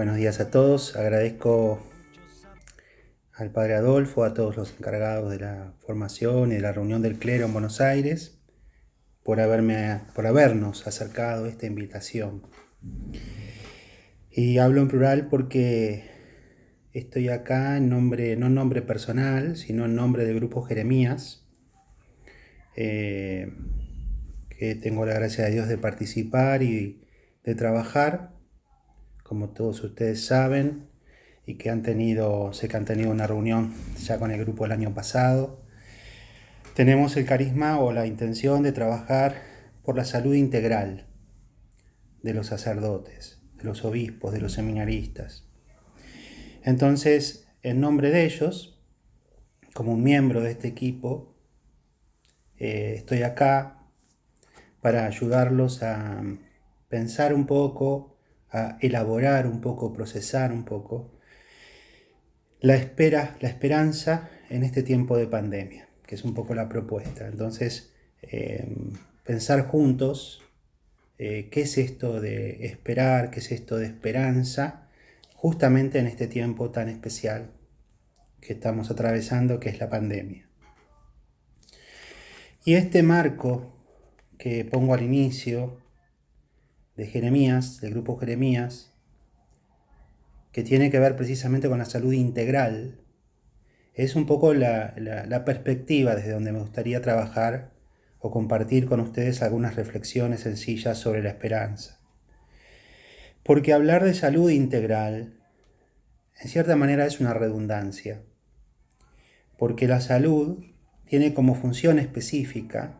Buenos días a todos. Agradezco al Padre Adolfo, a todos los encargados de la formación y de la reunión del clero en Buenos Aires, por habernos acercado esta invitación. Y hablo en plural porque estoy acá no en nombre personal, sino en nombre del Grupo Jeremías, que tengo la gracia de Dios de participar y de trabajar, como todos ustedes saben, y que sé que han tenido una reunión ya con el grupo el año pasado. Tenemos el carisma o la intención de trabajar por la salud integral de los sacerdotes, de los obispos, de los seminaristas. Entonces, en nombre de ellos, como un miembro de este equipo, estoy acá para ayudarlos a pensar un poco, a elaborar un poco, procesar un poco la esperanza en este tiempo de pandemia, que es un poco la propuesta. Entonces, pensar juntos qué es esto de esperar, qué es esto de esperanza, justamente en este tiempo tan especial que estamos atravesando, que es la pandemia. Y este marco que pongo al inicio de Jeremías, del grupo Jeremías, que tiene que ver precisamente con la salud integral, es un poco la perspectiva desde donde me gustaría trabajar o compartir con ustedes algunas reflexiones sencillas sobre la esperanza. Porque hablar de salud integral, en cierta manera, es una redundancia. Porque la salud tiene como función específica,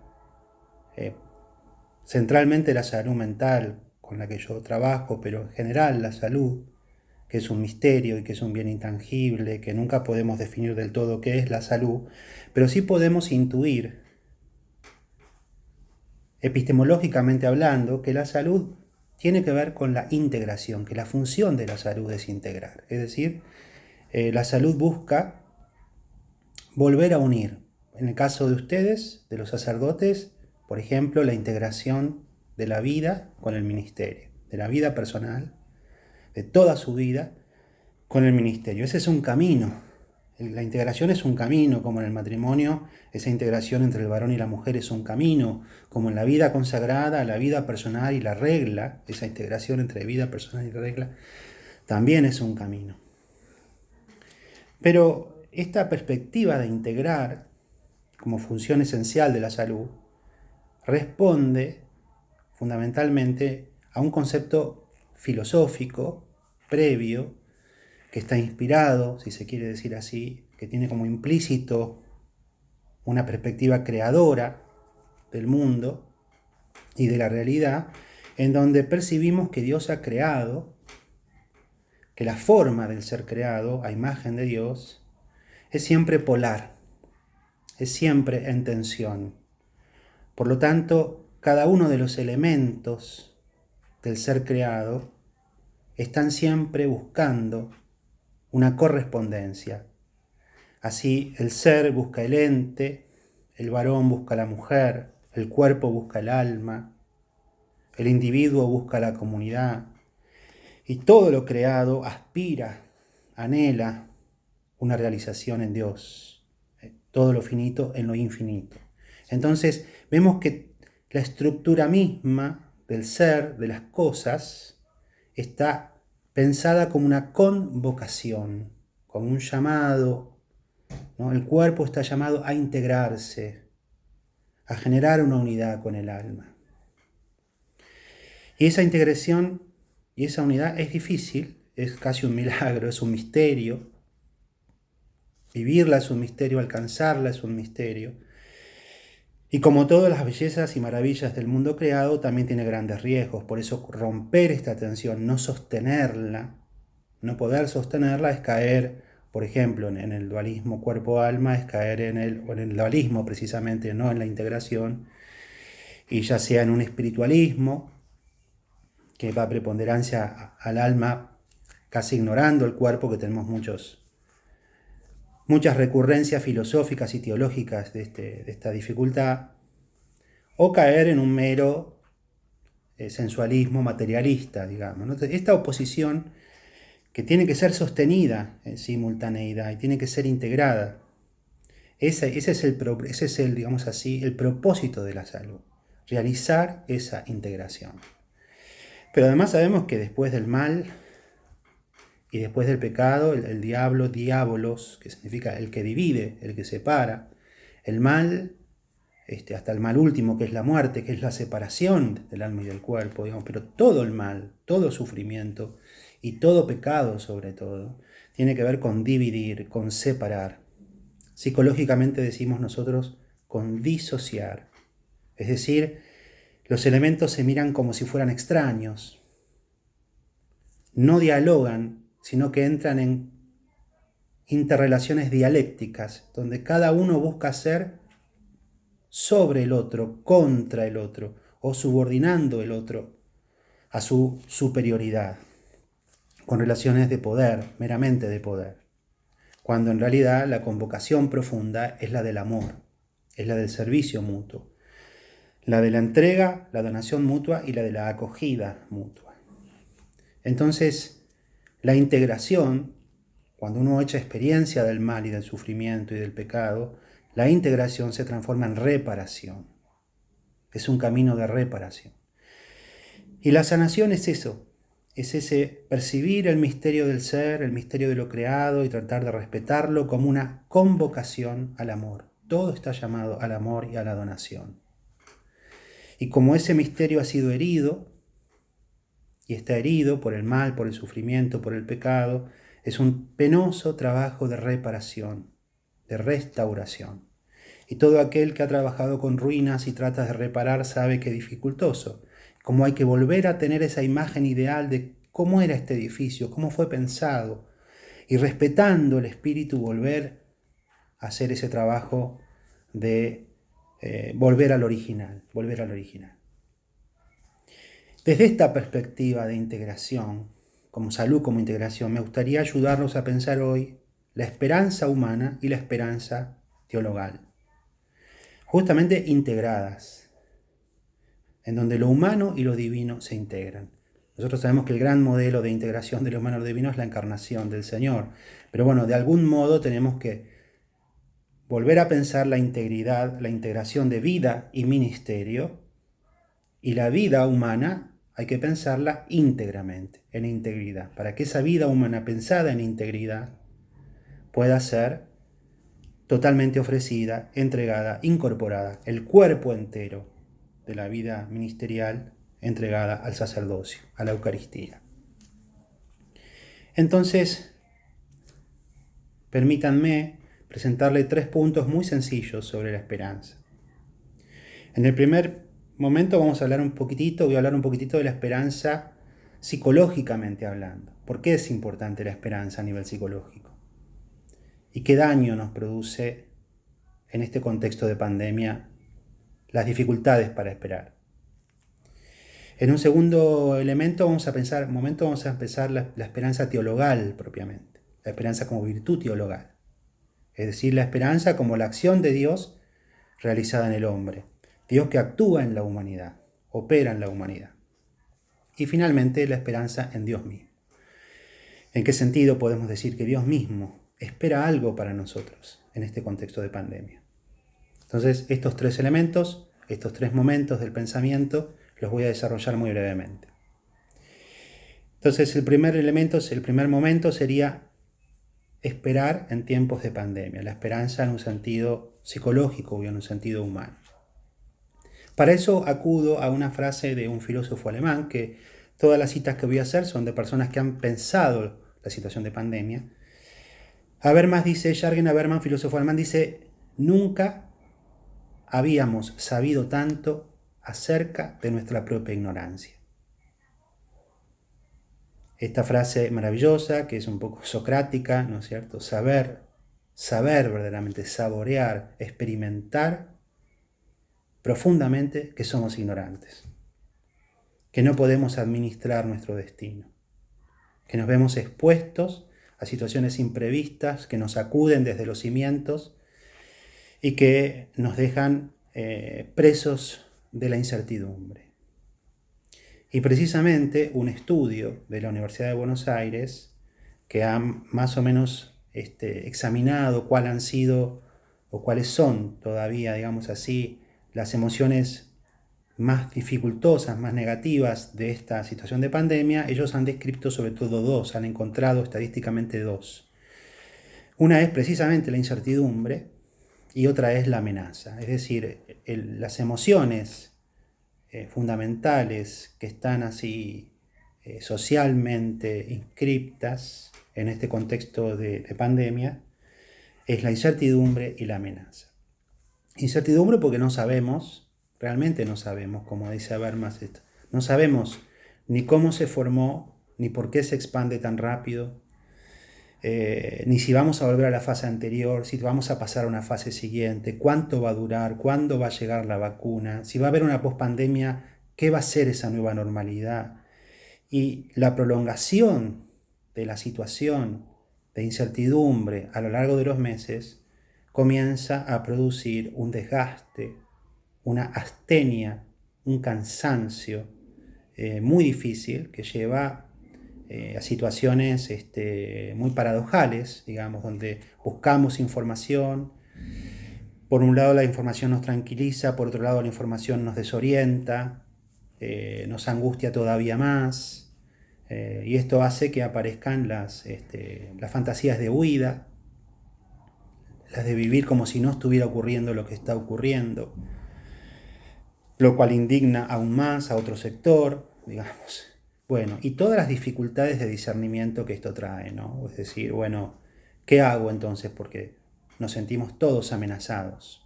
centralmente la salud mental con la que yo trabajo, pero en general la salud, que es un misterio y que es un bien intangible, que nunca podemos definir del todo qué es la salud, pero sí podemos intuir, epistemológicamente hablando, que la salud tiene que ver con la integración, que la función de la salud es integrar. Es decir, la salud busca volver a unir, en el caso de ustedes, de los sacerdotes, por ejemplo, la integración de la vida con el ministerio, de la vida personal, de toda su vida, con el ministerio. Ese es un camino. La integración es un camino, como en el matrimonio, esa integración entre el varón y la mujer es un camino, como en la vida consagrada, la vida personal y la regla, esa integración entre vida personal y regla, también es un camino. Pero esta perspectiva de integrar como función esencial de la salud responde fundamentalmente a un concepto filosófico previo que está inspirado, si se quiere decir así, que tiene como implícito una perspectiva creadora del mundo y de la realidad, en donde percibimos que Dios ha creado, que la forma del ser creado a imagen de Dios es siempre polar, es siempre en tensión. Por lo tanto, cada uno de los elementos del ser creado están siempre buscando una correspondencia. Así, el ser busca el ente, el varón busca la mujer, el cuerpo busca el alma, el individuo busca la comunidad, y todo lo creado aspira, anhela una realización en Dios, todo lo finito en lo infinito. Entonces, vemos que la estructura misma del ser, de las cosas, está pensada como una convocación, como un llamado, ¿no? El cuerpo está llamado a integrarse, a generar una unidad con el alma. Y esa integración y esa unidad es difícil, es casi un milagro, es un misterio. Vivirla es un misterio, alcanzarla es un misterio. Y como todas las bellezas y maravillas del mundo creado, también tiene grandes riesgos. Por eso romper esta tensión, no sostenerla, no poder sostenerla es caer, por ejemplo, en el dualismo cuerpo-alma, es caer en el dualismo precisamente, no en la integración, y ya sea en un espiritualismo que va a preponderancia al alma, casi ignorando el cuerpo, que tenemos muchas recurrencias filosóficas y teológicas de esta dificultad, o caer en un mero sensualismo materialista, digamos, ¿no? Esta oposición que tiene que ser sostenida en simultaneidad y tiene que ser integrada. Ese es el, digamos así, el propósito de la salud, realizar esa integración. Pero además sabemos que después del mal y después del pecado, el diablo, diabolos, que significa el que divide, el que separa, el mal, hasta el mal último, que es la muerte, que es la separación del alma y del cuerpo, digamos, pero todo el mal, todo sufrimiento y todo pecado sobre todo, tiene que ver con dividir, con separar. Psicológicamente decimos nosotros con disociar, es decir, los elementos se miran como si fueran extraños, no dialogan, sino que entran en interrelaciones dialécticas, donde cada uno busca ser sobre el otro, contra el otro, o subordinando el otro a su superioridad, con relaciones de poder, meramente de poder, cuando en realidad la convocación profunda es la del amor, es la del servicio mutuo, la de la entrega, la donación mutua y la de la acogida mutua. Entonces, la integración, cuando uno echa experiencia del mal y del sufrimiento y del pecado, la integración se transforma en reparación. Es un camino de reparación. Y la sanación es eso, es ese percibir el misterio del ser, el misterio de lo creado y tratar de respetarlo como una convocación al amor. Todo está llamado al amor y a la donación. Y como ese misterio ha sido herido, y está herido por el mal, por el sufrimiento, por el pecado, es un penoso trabajo de reparación, de restauración. Y todo aquel que ha trabajado con ruinas y trata de reparar sabe que es dificultoso. Como hay que volver a tener esa imagen ideal de cómo era este edificio, cómo fue pensado, y respetando el espíritu volver a hacer ese trabajo de volver al original, volver al original. Desde esta perspectiva de integración, como salud, como integración, me gustaría ayudarlos a pensar hoy la esperanza humana y la esperanza teologal, justamente integradas, en donde lo humano y lo divino se integran. Nosotros sabemos que el gran modelo de integración de lo humano y lo divino es la encarnación del Señor, pero bueno, de algún modo tenemos que volver a pensar la integridad, la integración de vida y ministerio, y la vida humana hay que pensarla íntegramente, en integridad, para que esa vida humana pensada en integridad pueda ser totalmente ofrecida, entregada, incorporada, el cuerpo entero de la vida ministerial entregada al sacerdocio, a la Eucaristía. Entonces, permítanme presentarle 3 puntos muy sencillos sobre la esperanza. En el primer momento voy a hablar un poquitito de la esperanza psicológicamente hablando. ¿Por qué es importante la esperanza a nivel psicológico? ¿Y qué daño nos produce en este contexto de pandemia las dificultades para esperar? En un segundo vamos a empezar la esperanza teologal propiamente, la esperanza como virtud teologal, es decir, la esperanza como la acción de Dios realizada en el hombre, Dios que actúa en la humanidad, opera en la humanidad. Y finalmente la esperanza en Dios mismo. ¿En qué sentido podemos decir que Dios mismo espera algo para nosotros en este contexto de pandemia? Entonces, estos 3 elementos, estos 3 momentos del pensamiento, los voy a desarrollar muy brevemente. Entonces, el primer momento sería esperar en tiempos de pandemia, la esperanza en un sentido psicológico y en un sentido humano. Para eso acudo a una frase de un filósofo alemán, que todas las citas que voy a hacer son de personas que han pensado la situación de pandemia. Jürgen Habermas, filósofo alemán, dice: nunca habíamos sabido tanto acerca de nuestra propia ignorancia. Esta frase maravillosa, que es un poco socrática, ¿no es cierto? Saber verdaderamente, saborear, experimentar profundamente que somos ignorantes, que no podemos administrar nuestro destino, que nos vemos expuestos a situaciones imprevistas que nos sacuden desde los cimientos y que nos dejan presos de la incertidumbre. Y precisamente un estudio de la Universidad de Buenos Aires que ha más o menos examinado cuáles han sido o cuáles son todavía, digamos así, las emociones más dificultosas, más negativas de esta situación de pandemia, ellos han descrito sobre todo dos, han encontrado estadísticamente dos. Una es precisamente la incertidumbre y otra es la amenaza. Es decir, las emociones fundamentales que están así socialmente inscriptas en este contexto de pandemia es la incertidumbre y la amenaza. Incertidumbre porque no sabemos, realmente no sabemos, como dice Habermas, no sabemos ni cómo se formó, ni por qué se expande tan rápido, ni si vamos a volver a la fase anterior, si vamos a pasar a una fase siguiente, cuánto va a durar, cuándo va a llegar la vacuna, si va a haber una pospandemia, qué va a ser esa nueva normalidad. Y la prolongación de la situación de incertidumbre a lo largo de los meses comienza a producir un desgaste, una astenia, un cansancio muy difícil que lleva a situaciones muy paradojales, digamos, donde buscamos información. Por un lado la información nos tranquiliza, por otro lado la información nos desorienta, nos angustia todavía más, y esto hace que aparezcan las fantasías de huida, las de vivir como si no estuviera ocurriendo lo que está ocurriendo, lo cual indigna aún más a otro sector, digamos. Bueno, y todas las dificultades de discernimiento que esto trae, ¿no? Es decir, bueno, ¿qué hago entonces? Porque nos sentimos todos amenazados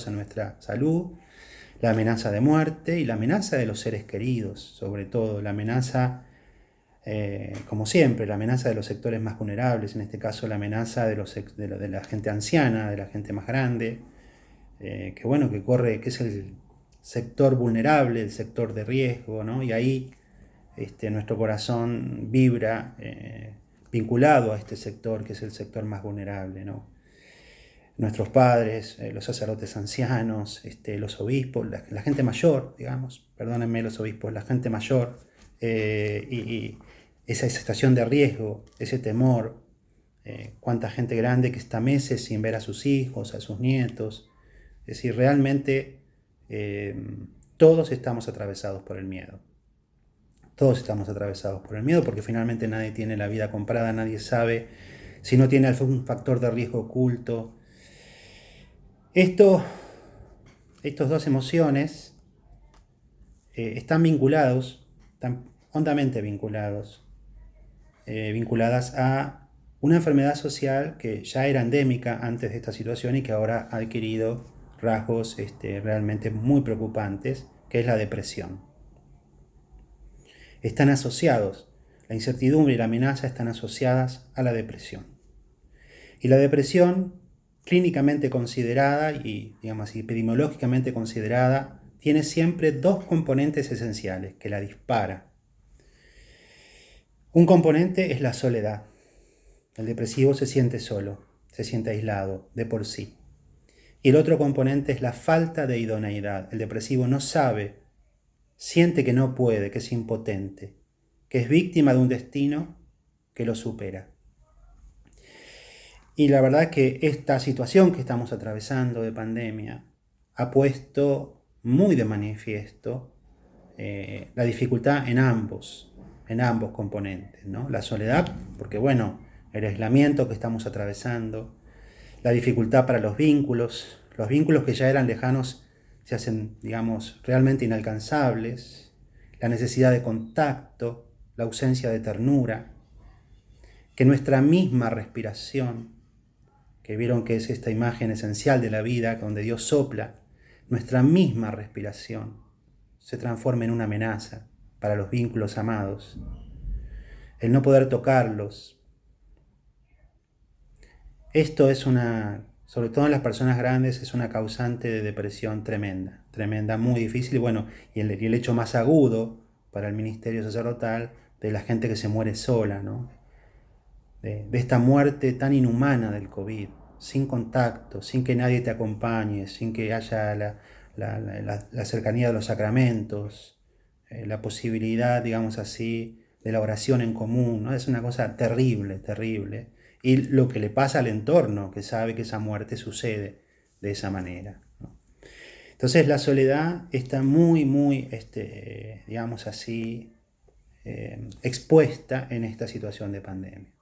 en nuestra salud, la amenaza de muerte y la amenaza de los seres queridos, sobre todo la amenaza, como siempre, la amenaza de los sectores más vulnerables, en este caso la amenaza de la gente anciana, de la gente más grande, que es el sector vulnerable, el sector de riesgo, ¿no? Y ahí nuestro corazón vibra vinculado a este sector, que es el sector más vulnerable, ¿no? Nuestros padres, los sacerdotes ancianos, los obispos, la gente mayor, digamos, perdónenme los obispos, la gente mayor, y esa situación de riesgo, ese temor, cuánta gente grande que está meses sin ver a sus hijos, a sus nietos. Es decir, realmente todos estamos atravesados por el miedo. Todos estamos atravesados por el miedo porque finalmente nadie tiene la vida comprada, nadie sabe si no tiene algún factor de riesgo oculto. Estos dos emociones están vinculados, están hondamente vinculadas a una enfermedad social que ya era endémica antes de esta situación y que ahora ha adquirido rasgos realmente muy preocupantes, que es la depresión. Están asociados, la incertidumbre y la amenaza están asociadas a la depresión. Y la depresión, clínicamente considerada y, digamos, epidemiológicamente considerada, tiene siempre dos componentes esenciales que la disparan. Un componente es la soledad. El depresivo se siente solo, se siente aislado de por sí. Y el otro componente es la falta de idoneidad. El depresivo no sabe, siente que no puede, que es impotente, que es víctima de un destino que lo supera. Y la verdad que esta situación que estamos atravesando de pandemia ha puesto muy de manifiesto la dificultad en ambos componentes, ¿no? La soledad, porque bueno, el aislamiento que estamos atravesando, la dificultad para los vínculos que ya eran lejanos se hacen, digamos, realmente inalcanzables, la necesidad de contacto, la ausencia de ternura, que nuestra misma respiración, que vieron que es esta imagen esencial de la vida, donde Dios sopla, nuestra misma respiración se transforma en una amenaza para los vínculos amados. El no poder tocarlos. Esto es sobre todo en las personas grandes, es una causante de depresión tremenda, muy difícil. Y bueno, y el hecho más agudo para el ministerio sacerdotal de la gente que se muere sola, ¿no? De esta muerte tan inhumana del COVID, sin contacto, sin que nadie te acompañe, sin que haya la cercanía de los sacramentos, la posibilidad, digamos así, de la oración en común, ¿no? Es una cosa terrible, terrible. Y lo que le pasa al entorno, que sabe que esa muerte sucede de esa manera, ¿no? Entonces la soledad está muy, muy, digamos así, expuesta en esta situación de pandemia.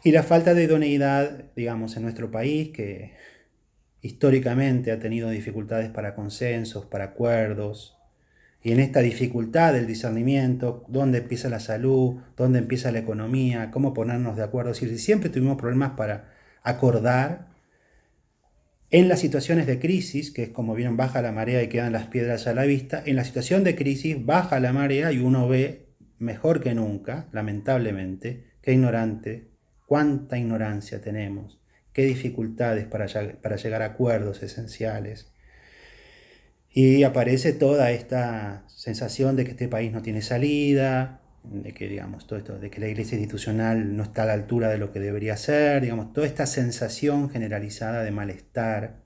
Y la falta de idoneidad, digamos, en nuestro país, que históricamente ha tenido dificultades para consensos, para acuerdos, y en esta dificultad del discernimiento, dónde empieza la salud, dónde empieza la economía, cómo ponernos de acuerdo. Es decir, siempre tuvimos problemas para acordar. En las situaciones de crisis, que es como vieron, baja la marea y quedan las piedras a la vista, en la situación de crisis baja la marea y uno ve mejor que nunca, lamentablemente, qué ignorante, cuánta ignorancia tenemos, qué dificultades para llegar a acuerdos esenciales. Y aparece toda esta sensación de que este país no tiene salida, de que, digamos, todo esto, de que la iglesia institucional no está a la altura de lo que debería ser, digamos, toda esta sensación generalizada de malestar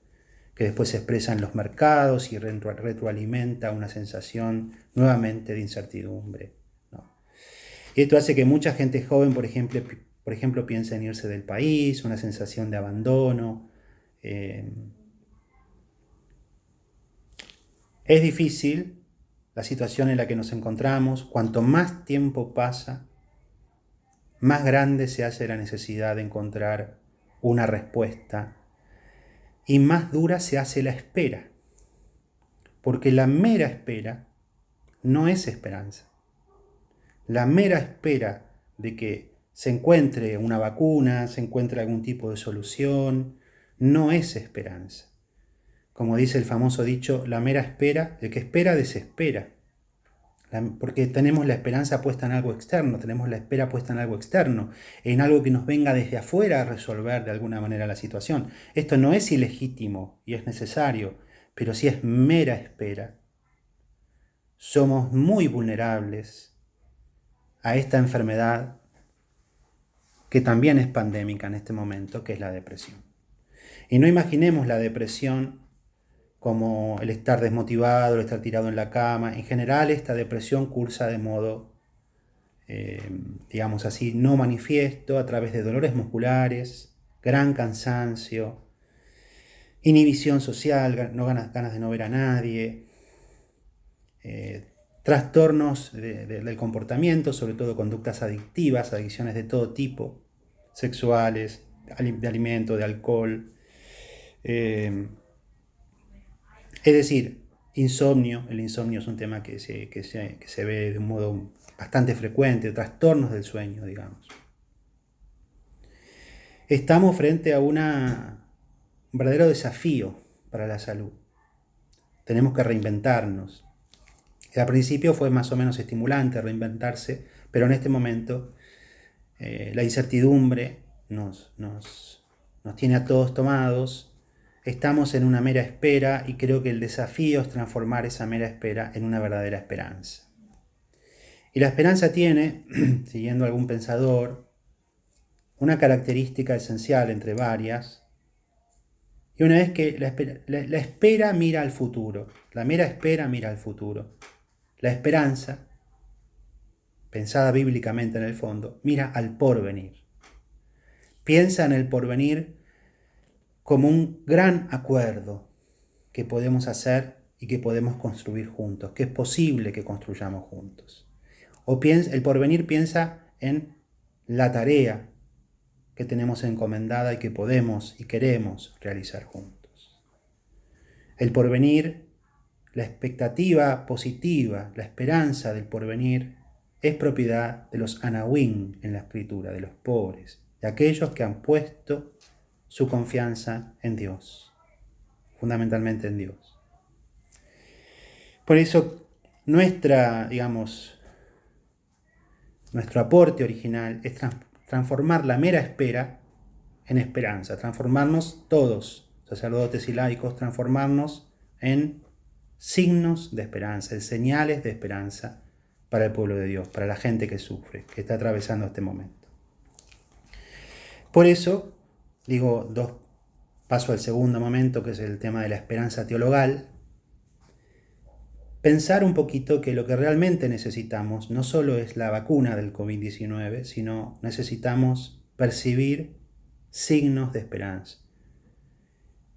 que después se expresa en los mercados y retroalimenta una sensación nuevamente de incertidumbre, ¿no? Y esto hace que mucha gente joven, por ejemplo, piense en irse del país, una sensación de abandono. Es difícil la situación en la que nos encontramos. Cuanto más tiempo pasa, más grande se hace la necesidad de encontrar una respuesta y más dura se hace la espera. Porque la mera espera no es esperanza. La mera espera de que se encuentre una vacuna, se encuentre algún tipo de solución, no es esperanza. Como dice el famoso dicho, la mera espera, el que espera desespera. Porque tenemos la esperanza puesta en algo externo, tenemos la espera puesta en algo externo, en algo que nos venga desde afuera a resolver de alguna manera la situación. Esto no es ilegítimo y es necesario, pero sí es mera espera. Somos muy vulnerables a esta enfermedad que también es pandémica en este momento, que es la depresión. Y no imaginemos la depresión como el estar desmotivado, el estar tirado en la cama. En general, esta depresión cursa de modo, digamos así, no manifiesto, a través de dolores musculares, gran cansancio, inhibición social, ganas de no ver a nadie, trastornos del comportamiento, sobre todo conductas adictivas, adicciones de todo tipo, sexuales, de alimento, de alcohol. Es decir, insomnio. El insomnio es un tema que se ve de un modo bastante frecuente, trastornos del sueño, digamos. Estamos frente a un verdadero desafío para la salud. Tenemos que reinventarnos. Al principio fue más o menos estimulante reinventarse, pero en este momento la incertidumbre nos tiene a todos tomados. Estamos en una mera espera y creo que el desafío es transformar esa mera espera en una verdadera esperanza. Y la esperanza tiene, siguiendo algún pensador, una característica esencial entre varias. Y una vez que la espera mira al futuro, la mera espera mira al futuro. La esperanza, pensada bíblicamente en el fondo, mira al porvenir. Piensa en el porvenir como un gran acuerdo que podemos hacer y que podemos construir juntos, que es posible que construyamos juntos. El porvenir piensa en la tarea que tenemos encomendada y que podemos y queremos realizar juntos. El porvenir, la expectativa positiva, la esperanza del porvenir, es propiedad de los anahuín en la escritura, de los pobres, de aquellos que han puesto su confianza en Dios, fundamentalmente en Dios. Por eso nuestro aporte original es transformar la mera espera en esperanza, transformarnos todos, sacerdotes y laicos, transformarnos en signos de esperanza, en señales de esperanza para el pueblo de Dios, para la gente que sufre, que está atravesando este momento. Por eso, paso al segundo momento, que es el tema de la esperanza teologal. pensar un poquito que lo que realmente necesitamos no solo es la vacuna del COVID-19, sino necesitamos percibir signos de esperanza.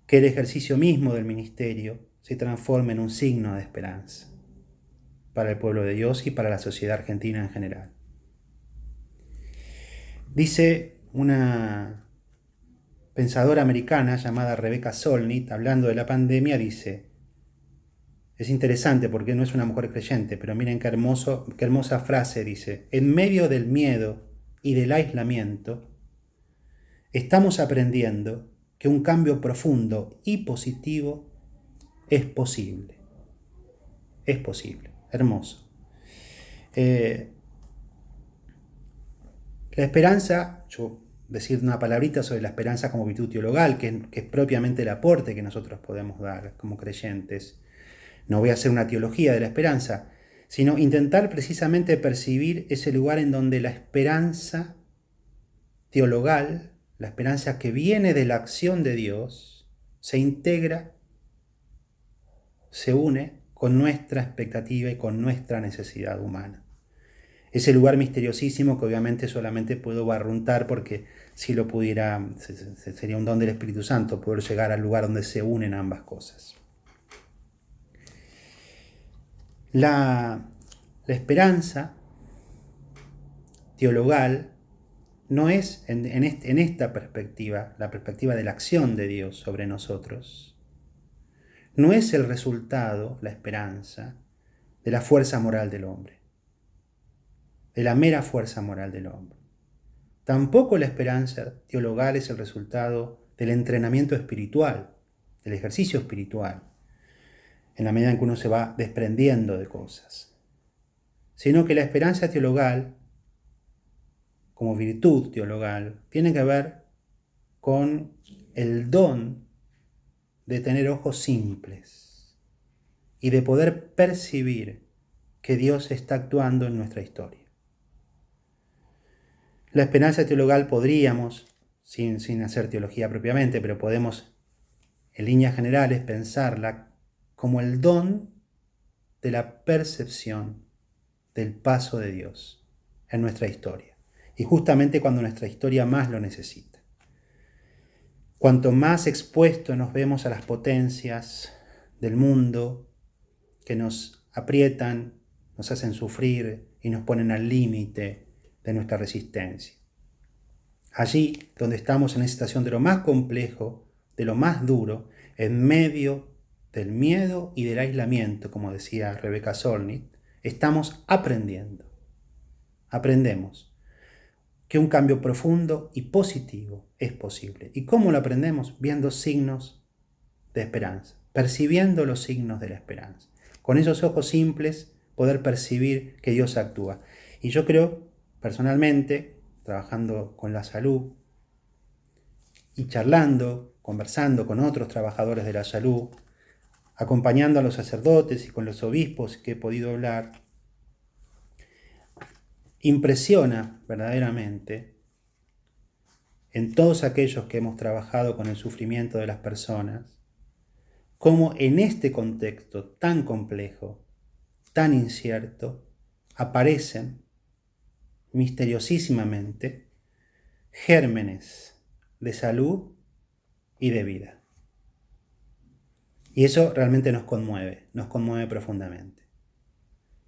Que el ejercicio mismo del ministerio se transforme en un signo de esperanza para el pueblo de Dios y para la sociedad argentina en general. Dice una pensadora americana llamada Rebecca Solnit, hablando de la pandemia, dice, es interesante porque no es una mujer creyente, pero miren qué hermosa frase dice, en medio del miedo y del aislamiento, estamos aprendiendo que un cambio profundo y positivo es posible. Es posible. Hermoso. La esperanza, yo decir una palabrita sobre la esperanza como virtud teologal, que es propiamente el aporte que nosotros podemos dar como creyentes. No voy a hacer una teología de la esperanza, sino intentar precisamente percibir ese lugar en donde la esperanza teologal, la esperanza que viene de la acción de Dios, se integra, se une con nuestra expectativa y con nuestra necesidad humana. Ese lugar misteriosísimo que obviamente solamente puedo barruntar porque si lo pudiera, sería un don del Espíritu Santo poder llegar al lugar donde se unen ambas cosas. La esperanza teologal no es, en esta perspectiva, la perspectiva de la acción de Dios sobre nosotros, no es el resultado, la esperanza, de la fuerza moral del hombre, de la mera fuerza moral del hombre. Tampoco la esperanza teologal es el resultado del entrenamiento espiritual, del ejercicio espiritual, en la medida en que uno se va desprendiendo de cosas, sino que la esperanza teologal, como virtud teologal, tiene que ver con el don de tener ojos simples y de poder percibir que Dios está actuando en nuestra historia. La esperanza teologal podríamos, sin hacer teología propiamente, pero podemos en líneas generales pensarla como el don de la percepción del paso de Dios en nuestra historia. Y justamente cuando nuestra historia más lo necesita. Cuanto más expuestos nos vemos a las potencias del mundo que nos aprietan, nos hacen sufrir y nos ponen al límite de nuestra resistencia. Allí donde estamos en una situación de lo más complejo, de lo más duro, en medio del miedo y del aislamiento, como decía Rebecca Solnit, estamos aprendiendo. Aprendemos que un cambio profundo y positivo es posible. ¿Y cómo lo aprendemos? Viendo signos de esperanza, percibiendo los signos de la esperanza. Con esos ojos simples poder percibir que Dios actúa. Y yo creo, personalmente, trabajando con la salud y charlando, conversando con otros trabajadores de la salud, acompañando a los sacerdotes y con los obispos que he podido hablar, impresiona verdaderamente en todos aquellos que hemos trabajado con el sufrimiento de las personas, cómo en este contexto tan complejo, tan incierto, aparecen misteriosísimamente gérmenes de salud y de vida. Y eso realmente nos conmueve profundamente.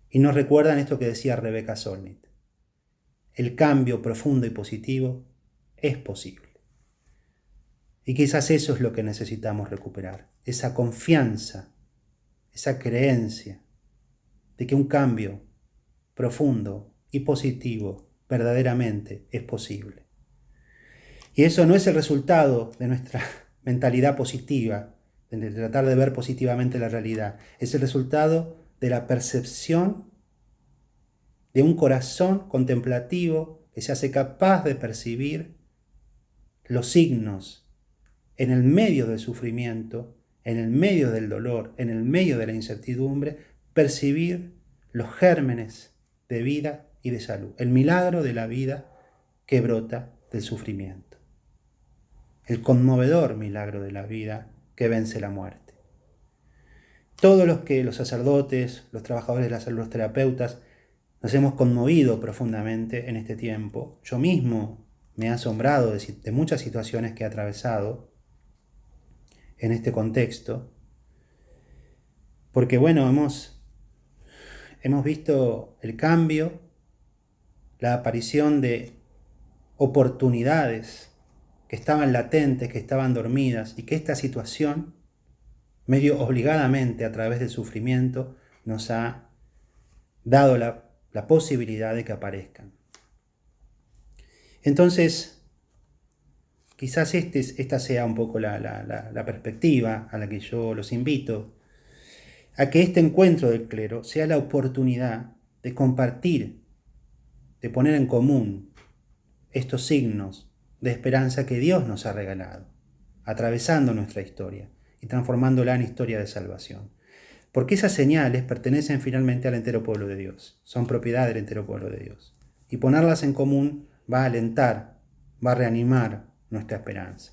Y nos recuerdan esto que decía Rebecca Solnit. El cambio profundo y positivo es posible. Y quizás eso es lo que necesitamos recuperar, esa confianza, esa creencia de que un cambio profundo y positivo verdaderamente es posible. Y eso no es el resultado de nuestra mentalidad positiva, de tratar de ver positivamente la realidad, es el resultado de la percepción de un corazón contemplativo que se hace capaz de percibir los signos en el medio del sufrimiento, en el medio del dolor, en el medio de la incertidumbre, percibir los gérmenes de vida y de salud, el milagro de la vida que brota del sufrimiento, el conmovedor milagro de la vida que vence la muerte. todos los sacerdotes, los trabajadores de la salud, los terapeutas, nos hemos conmovido profundamente en este tiempo. Yo mismo me he asombrado de muchas situaciones que he atravesado en este contexto, porque bueno, hemos visto el cambio, la aparición de oportunidades que estaban latentes, que estaban dormidas, y que esta situación, medio obligadamente a través del sufrimiento, nos ha dado la posibilidad de que aparezcan. Entonces, quizás esta sea un poco la perspectiva a la que yo los invito, a que este encuentro del clero sea la oportunidad de compartir, de poner en común estos signos de esperanza que Dios nos ha regalado, atravesando nuestra historia y transformándola en historia de salvación. Porque esas señales pertenecen finalmente al entero pueblo de Dios, son propiedad del entero pueblo de Dios. Y ponerlas en común va a alentar, va a reanimar nuestra esperanza.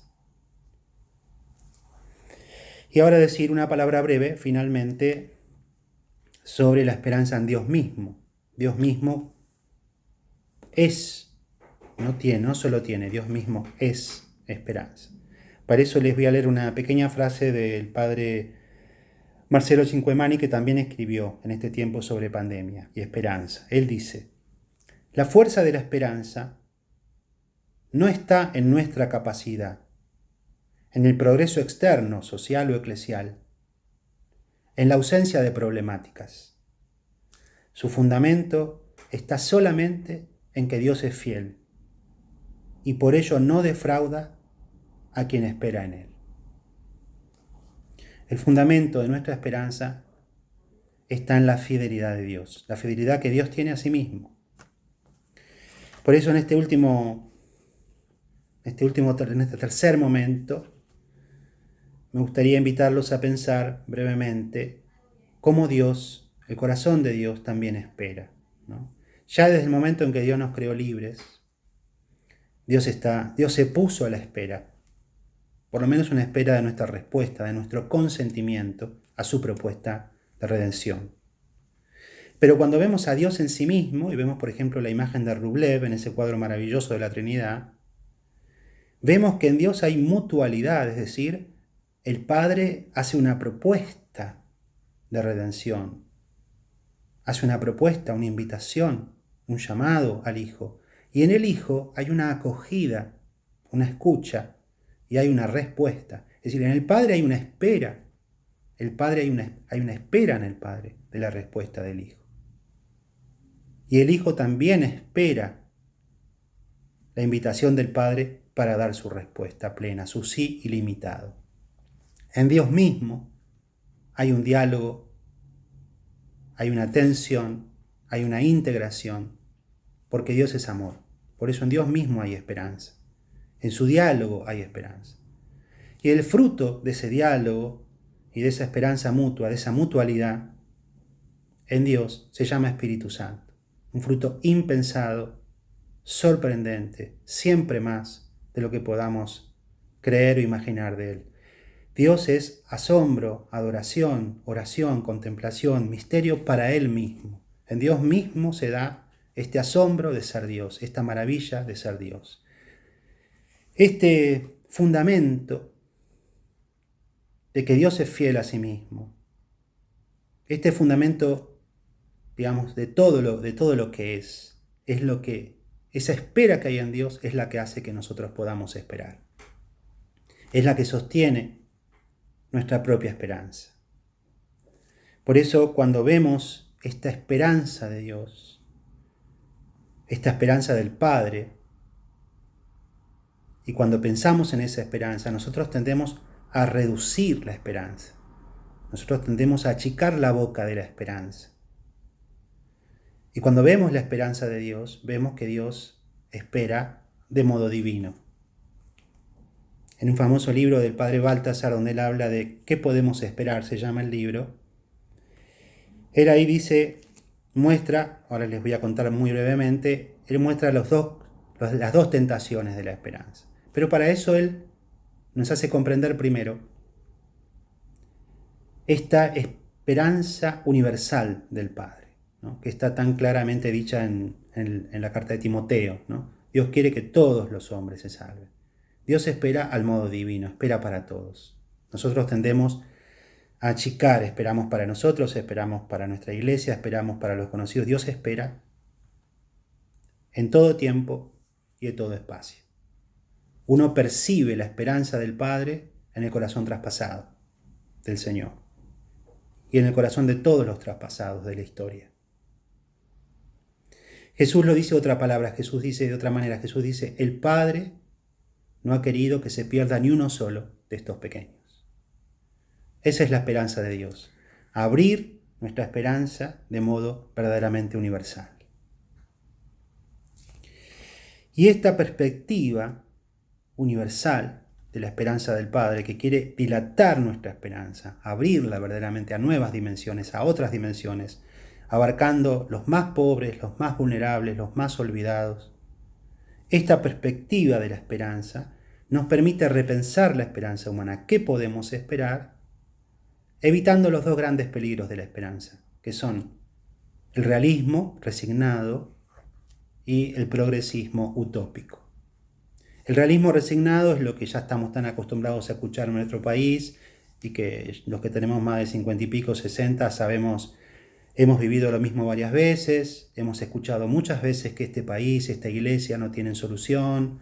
Y ahora decir una palabra breve, finalmente, sobre la esperanza en Dios mismo. Dios mismo es, no solo tiene, Dios mismo es esperanza. Para eso les voy a leer una pequeña frase del padre Marcelo Cinquemani, que también escribió en este tiempo sobre pandemia y esperanza. Él dice: la fuerza de la esperanza no está en nuestra capacidad, en el progreso externo, social o eclesial, en la ausencia de problemáticas. Su fundamento está solamente en que Dios es fiel y por ello no defrauda a quien espera en Él. El fundamento de nuestra esperanza está en la fidelidad de Dios, la fidelidad que Dios tiene a sí mismo. Por eso en este tercer momento, me gustaría invitarlos a pensar brevemente cómo Dios, el corazón de Dios, también espera, ¿no? Ya desde el momento en que Dios nos creó libres, Dios se puso a la espera, por lo menos una espera de nuestra respuesta, de nuestro consentimiento a su propuesta de redención. Pero cuando vemos a Dios en sí mismo, y vemos por ejemplo la imagen de Rublev en ese cuadro maravilloso de la Trinidad, vemos que en Dios hay mutualidad, es decir, el Padre hace una propuesta de redención, hace una propuesta, una invitación, un llamado al Hijo, y en el Hijo hay una acogida, una escucha, y hay una respuesta. Es decir, en el Padre hay una espera. Hay una espera en el Padre de la respuesta del Hijo. Y el Hijo también espera la invitación del Padre para dar su respuesta plena, su sí ilimitado. En Dios mismo hay un diálogo, hay una tensión, hay una integración, porque Dios es amor. Por eso en Dios mismo hay esperanza. En su diálogo hay esperanza. Y el fruto de ese diálogo y de esa esperanza mutua, de esa mutualidad en Dios, se llama Espíritu Santo. Un fruto impensado, sorprendente, siempre más de lo que podamos creer o imaginar de Él. Dios es asombro, adoración, oración, contemplación, misterio para Él mismo. En Dios mismo se da este asombro de ser Dios, esta maravilla de ser Dios. Este fundamento de que Dios es fiel a sí mismo, este fundamento, digamos, de todo lo que es lo que, esa espera que hay en Dios es la que hace que nosotros podamos esperar. Es la que sostiene nuestra propia esperanza. Por eso, cuando vemos esta esperanza de Dios, esta esperanza del Padre, y cuando pensamos en esa esperanza, nosotros tendemos a reducir la esperanza. Nosotros tendemos a achicar la boca de la esperanza. Y cuando vemos la esperanza de Dios, vemos que Dios espera de modo divino. En un famoso libro del padre Baltasar, donde él habla de qué podemos esperar, se llama el libro, él ahí muestra, ahora les voy a contar muy brevemente, él muestra las dos tentaciones de la esperanza. Pero para eso él nos hace comprender primero esta esperanza universal del Padre, ¿no? Que está tan claramente dicha en la carta de Timoteo, ¿no? Dios quiere que todos los hombres se salven. Dios espera al modo divino, espera para todos. Nosotros tendemos a achicar, esperamos para nosotros, esperamos para nuestra iglesia, esperamos para los conocidos. Dios espera en todo tiempo y en todo espacio. Uno percibe la esperanza del Padre en el corazón traspasado del Señor y en el corazón de todos los traspasados de la historia. Jesús lo dice de otra palabra, Jesús dice de otra manera, Jesús dice, el Padre no ha querido que se pierda ni uno solo de estos pequeños. Esa es la esperanza de Dios, abrir nuestra esperanza de modo verdaderamente universal. Y esta perspectiva universal de la esperanza del Padre, que quiere dilatar nuestra esperanza, abrirla verdaderamente a nuevas dimensiones, a otras dimensiones, abarcando los más pobres, los más vulnerables, los más olvidados. Esta perspectiva de la esperanza nos permite repensar la esperanza humana. ¿Qué podemos esperar? Evitando los dos grandes peligros de la esperanza, que son el realismo resignado y el progresismo utópico. El realismo resignado es lo que ya estamos tan acostumbrados a escuchar en nuestro país y que los que tenemos más de 50 y pico, 60, sabemos, hemos vivido lo mismo varias veces, hemos escuchado muchas veces que este país, esta iglesia no tienen solución,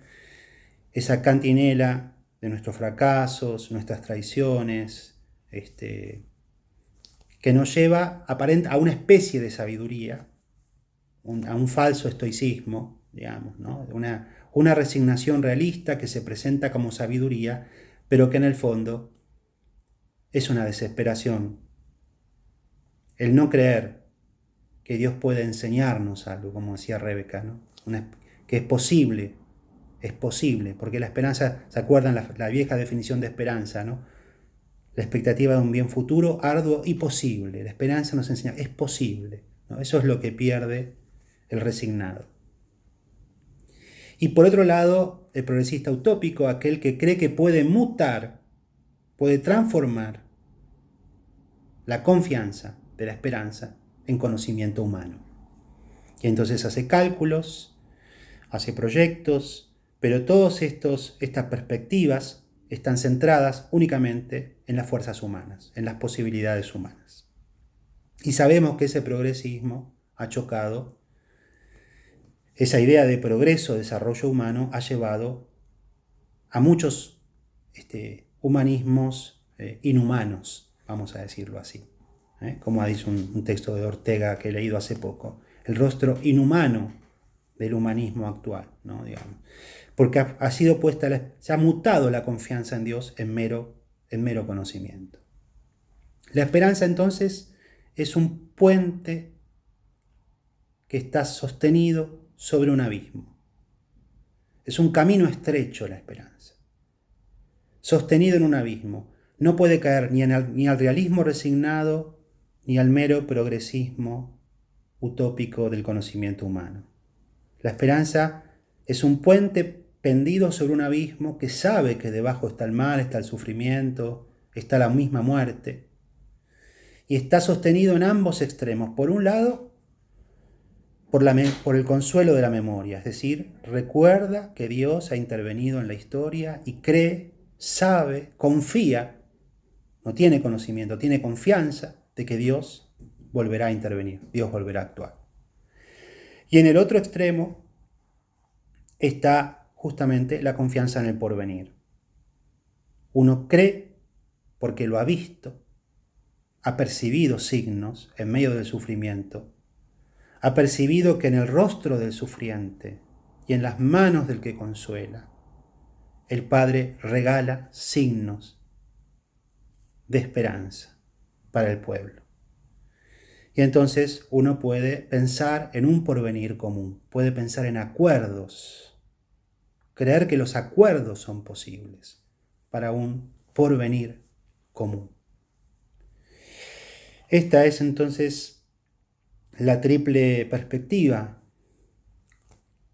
esa cantinela de nuestros fracasos, nuestras traiciones, que nos lleva a una especie de sabiduría, a un falso estoicismo, digamos, ¿no? Una resignación realista que se presenta como sabiduría, pero que en el fondo es una desesperación. El no creer que Dios puede enseñarnos algo, como decía Rebeca, ¿no? Que es posible, porque la esperanza, ¿se acuerdan la vieja definición de esperanza, ¿no? La expectativa de un bien futuro, arduo y posible. La esperanza nos enseña, es posible, ¿no? Eso es lo que pierde el resignado. Y por otro lado, el progresista utópico, aquel que cree que puede mutar, puede transformar la confianza de la esperanza en conocimiento humano. Y entonces hace cálculos, hace proyectos, pero todas estas perspectivas están centradas únicamente en las fuerzas humanas, en las posibilidades humanas. Y sabemos que ese progresismo ha chocado. Esa idea de progreso, desarrollo humano, ha llevado a muchos humanismos inhumanos, vamos a decirlo así. Como dice un texto de Ortega que he leído hace poco, el rostro inhumano del humanismo actual, ¿no? Digamos. Porque ha sido se ha mutado la confianza en Dios en mero conocimiento. La esperanza entonces es un puente que está sostenido sobre un abismo. Es un camino estrecho la esperanza, sostenido en un abismo. No puede caer ni al realismo resignado ni al mero progresismo utópico del conocimiento humano. La esperanza es un puente pendido sobre un abismo que sabe que debajo está el mal, está el sufrimiento, está la misma muerte. Y está sostenido en ambos extremos. Por un lado, por el consuelo de la memoria, es decir, recuerda que Dios ha intervenido en la historia y cree, sabe, confía, no tiene conocimiento, tiene confianza de que Dios volverá a intervenir, Dios volverá a actuar. Y en el otro extremo está justamente la confianza en el porvenir. Uno cree porque lo ha visto, ha percibido signos en medio del sufrimiento, ha percibido que en el rostro del sufriente y en las manos del que consuela, el Padre regala signos de esperanza para el pueblo. Y entonces uno puede pensar en un porvenir común, puede pensar en acuerdos, creer que los acuerdos son posibles para un porvenir común. Esta es entonces la triple perspectiva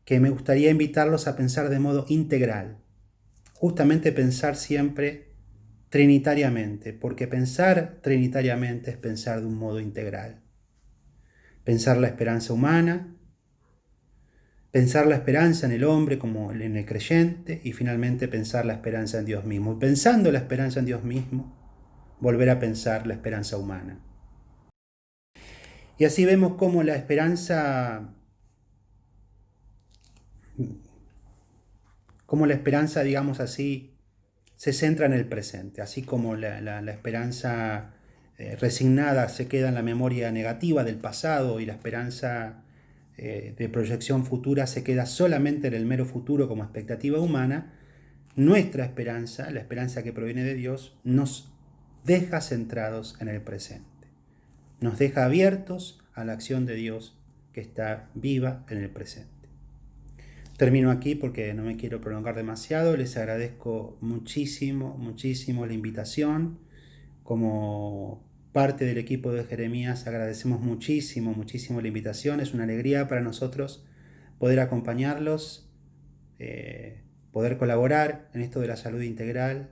que me gustaría invitarlos a pensar de modo integral. Justamente pensar siempre trinitariamente, porque pensar trinitariamente es pensar de un modo integral. Pensar la esperanza humana, pensar la esperanza en el hombre como en el creyente y finalmente pensar la esperanza en Dios mismo. Y pensando la esperanza en Dios mismo, volver a pensar la esperanza humana. Y así vemos cómo la esperanza, digamos así, se centra en el presente, así como la esperanza resignada se queda en la memoria negativa del pasado y la esperanza de proyección futura se queda solamente en el mero futuro como expectativa humana. Nuestra esperanza, la esperanza que proviene de Dios, nos deja centrados en el presente. Nos deja abiertos a la acción de Dios que está viva en el presente. Termino aquí porque no me quiero prolongar demasiado. Les agradezco muchísimo, muchísimo la invitación. Como parte del equipo de Jeremías agradecemos muchísimo, muchísimo la invitación. Es una alegría para nosotros poder acompañarlos, poder colaborar en esto de la salud integral.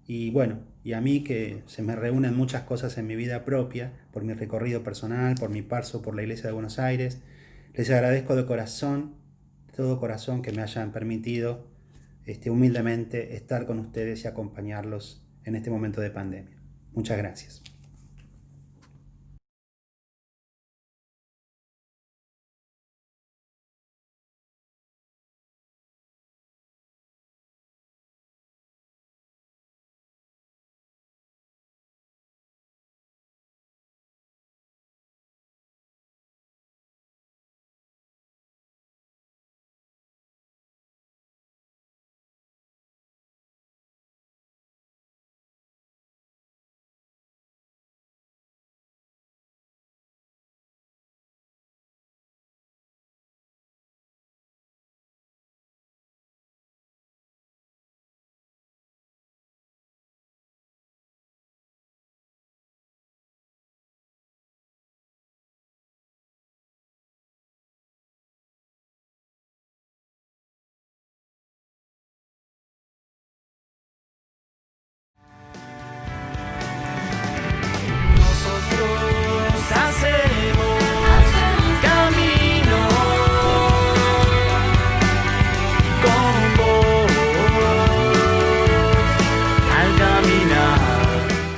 Y bueno, y a mí que se me reúnen muchas cosas en mi vida propia, por mi recorrido personal, por mi paso por la Iglesia de Buenos Aires, les agradezco de corazón, de todo corazón, que me hayan permitido humildemente estar con ustedes y acompañarlos en este momento de pandemia. Muchas gracias.